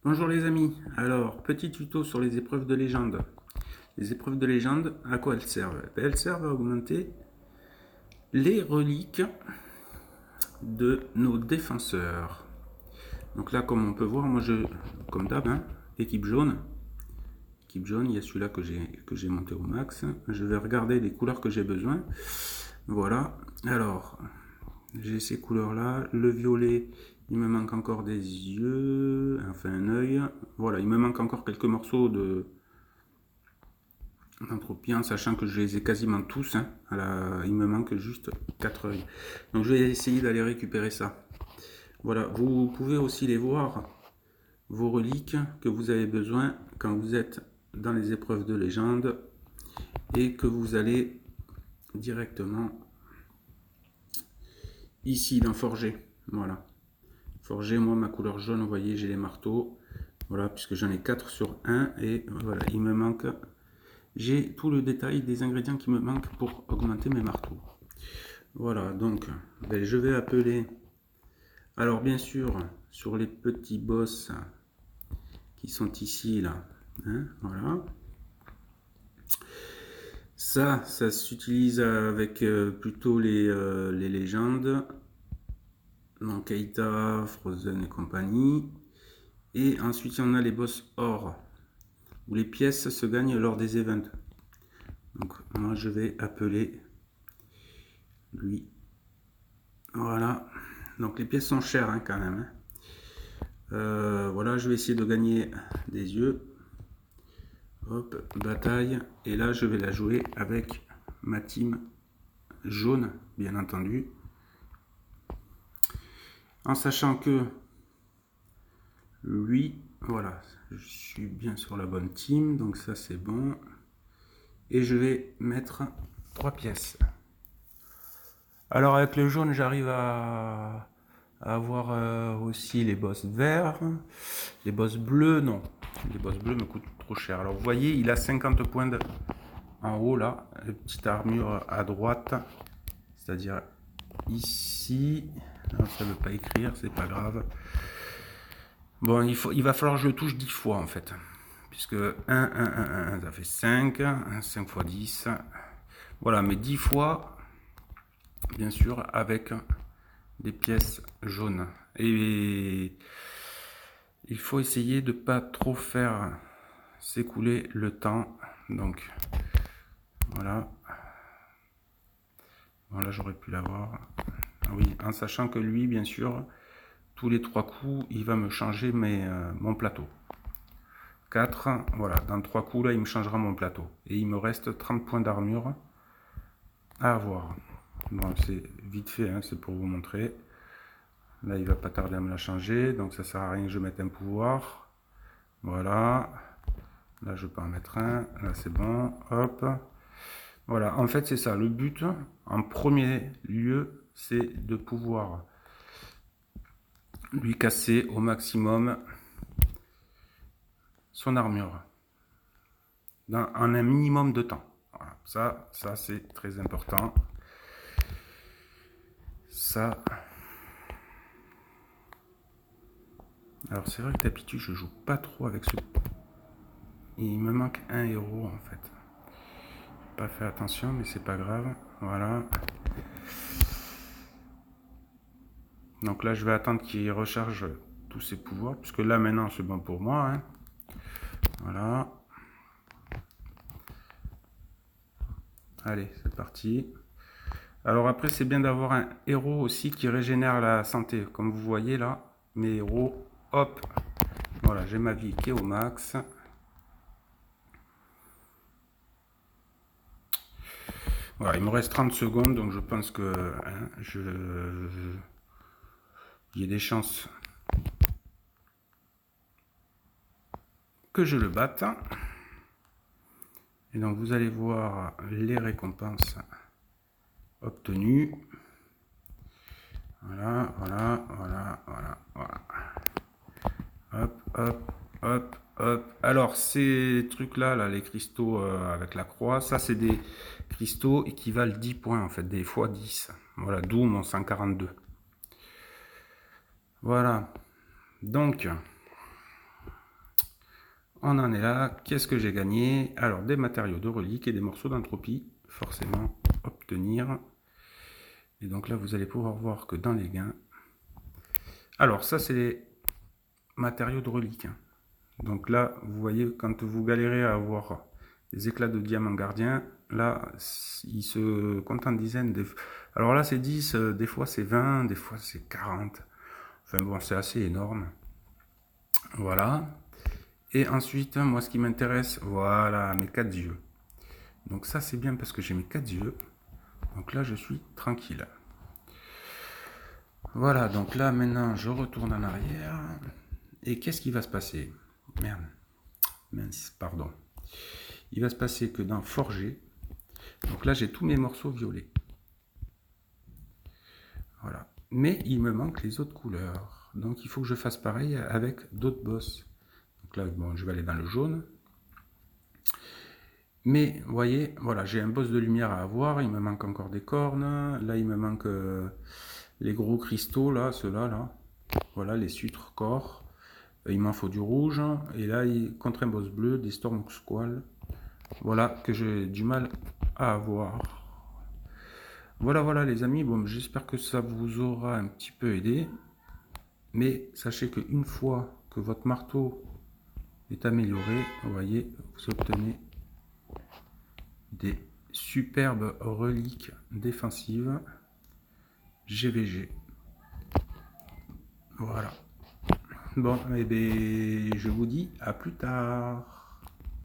Bonjour les amis, alors petit tuto sur les épreuves de légende. Les épreuves de légende, à quoi elles servent? Elles servent à augmenter les reliques de nos défenseurs. Donc là, comme on peut voir, moi comme d'hab, équipe jaune. Équipe jaune, il y a celui-là que j'ai monté au max. Je vais regarder les couleurs que j'ai besoin. Voilà, alors j'ai ces couleurs-là. Le violet, il me manque encore des yeux, enfin un œil. Voilà, il me manque encore quelques morceaux d'entropie, en sachant que je les ai quasiment tous. Il me manque juste 4 œils. Donc je vais essayer d'aller récupérer ça. Voilà, vous pouvez aussi les voir, vos reliques que vous avez besoin quand vous êtes dans les épreuves de légende et que vous allez directement ici dans Forger. Voilà. Forger, moi ma couleur jaune, vous voyez, j'ai les marteaux. Voilà, puisque j'en ai 4 sur 1 et voilà, il me manque. J'ai tout le détail des ingrédients qui me manquent pour augmenter mes marteaux. Voilà, donc je vais appeler. Alors bien sûr, sur les petits boss qui sont ici, là, voilà. Ça s'utilise avec plutôt les légendes. Donc Keita, Frozen et compagnie. Et ensuite, il y en a les boss or, où les pièces se gagnent lors des events. Donc moi, je vais appeler lui. Voilà. Donc les pièces sont chères quand même. Voilà, je vais essayer de gagner des yeux. Hop, bataille. Et là, je vais la jouer avec ma team jaune, bien entendu. En sachant que lui, voilà, je suis bien sur la bonne team. Donc ça, c'est bon. Et je vais mettre 3 pièces. Alors avec le jaune, j'arrive à avoir aussi les boss verts. Les boss bleus, non. Les boss bleus me coûtent trop cher. Alors vous voyez, il a 50 points en haut là. La petite armure à droite. C'est-à-dire ici. Non, ça ne veut pas écrire, c'est pas grave. Bon, il va falloir que je le touche 10 fois en fait. Puisque 1, 1, 1, 1, ça fait 5. 5 fois 10. Voilà, mais 10 fois, bien sûr, avec des pièces jaunes. Et il faut essayer de ne pas trop faire s'écouler le temps. Donc, voilà. Bon, là, j'aurais pu l'avoir. Ah oui, en sachant que lui, bien sûr, tous les 3 coups, il va me changer mon plateau. 4, voilà, dans 3 coups, là, il me changera mon plateau. Et il me reste 30 points d'armure à avoir. Bon, c'est vite fait, c'est pour vous montrer. Là, il va pas tarder à me la changer, donc ça sert à rien que je mette un pouvoir. Voilà. Là, je peux en mettre un. Là, c'est bon. Hop. Voilà. En fait, c'est ça. Le but, en premier lieu, c'est de pouvoir lui casser au maximum son armure en un minimum de temps. Voilà. Ça c'est très important. Ça. Alors, c'est vrai que d'habitude, je joue pas trop avec ce. Il me manque un héros en fait. Pas fait attention, mais c'est pas grave. Voilà. Donc là, je vais attendre qu'il recharge tous ses pouvoirs, puisque là maintenant c'est bon pour moi. Voilà. Allez, c'est parti. Alors après, c'est bien d'avoir un héros aussi qui régénère la santé. Comme vous voyez là, mes héros, hop. Voilà, j'ai ma vie qui est au max. Voilà, il me reste 30 secondes, donc je pense que il y a des chances que je le batte. Et donc vous allez voir les récompenses obtenues. Voilà, voilà, voilà, voilà, voilà. Hop, hop, hop, hop. Alors ces trucs-là, là, les cristaux avec la croix, ça c'est des cristaux qui valent 10 points en fait, des fois 10. Voilà, d'où mon 142. Voilà. Donc, On en est là. Qu'est-ce que j'ai gagné? Alors, des matériaux de relique et des morceaux d'entropie, forcément, obtenir. Et donc là, vous allez pouvoir voir que dans les gains... Alors, ça, c'est les matériaux de relique. Donc là, vous voyez, quand vous galérez à avoir des éclats de diamant gardien, là, ils se comptent en dizaines. Alors là, c'est 10, des fois c'est 20, des fois c'est 40. Enfin bon, c'est assez énorme. Voilà. Et ensuite, moi, ce qui m'intéresse, voilà, mes 4 yeux. Donc ça, c'est bien parce que j'ai mes 4 yeux. Donc là, je suis tranquille. Voilà, donc là, maintenant, je retourne en arrière. Et qu'est-ce qui va se passer? Merde. Mince, pardon. Il va se passer que dans Forger, donc là, j'ai tous mes morceaux violets. Voilà. Mais il me manque les autres couleurs. Donc il faut que je fasse pareil avec d'autres boss. Donc là, bon, je vais aller dans le jaune. Mais, vous voyez, voilà, j'ai un boss de lumière à avoir. Il me manque encore des cornes. Là, il me manque les gros cristaux, là, ceux-là, là. Voilà, les sutres corps. Il m'en faut du rouge. Et là, contre un boss bleu, des Storm Squall. Voilà, que j'ai du mal à avoir. Voilà, voilà les amis, bon, j'espère que ça vous aura un petit peu aidé. Mais sachez qu'une fois que votre marteau est amélioré, vous voyez, vous obtenez des superbes reliques défensives GVG. Voilà. Bon, et bien, je vous dis à plus tard.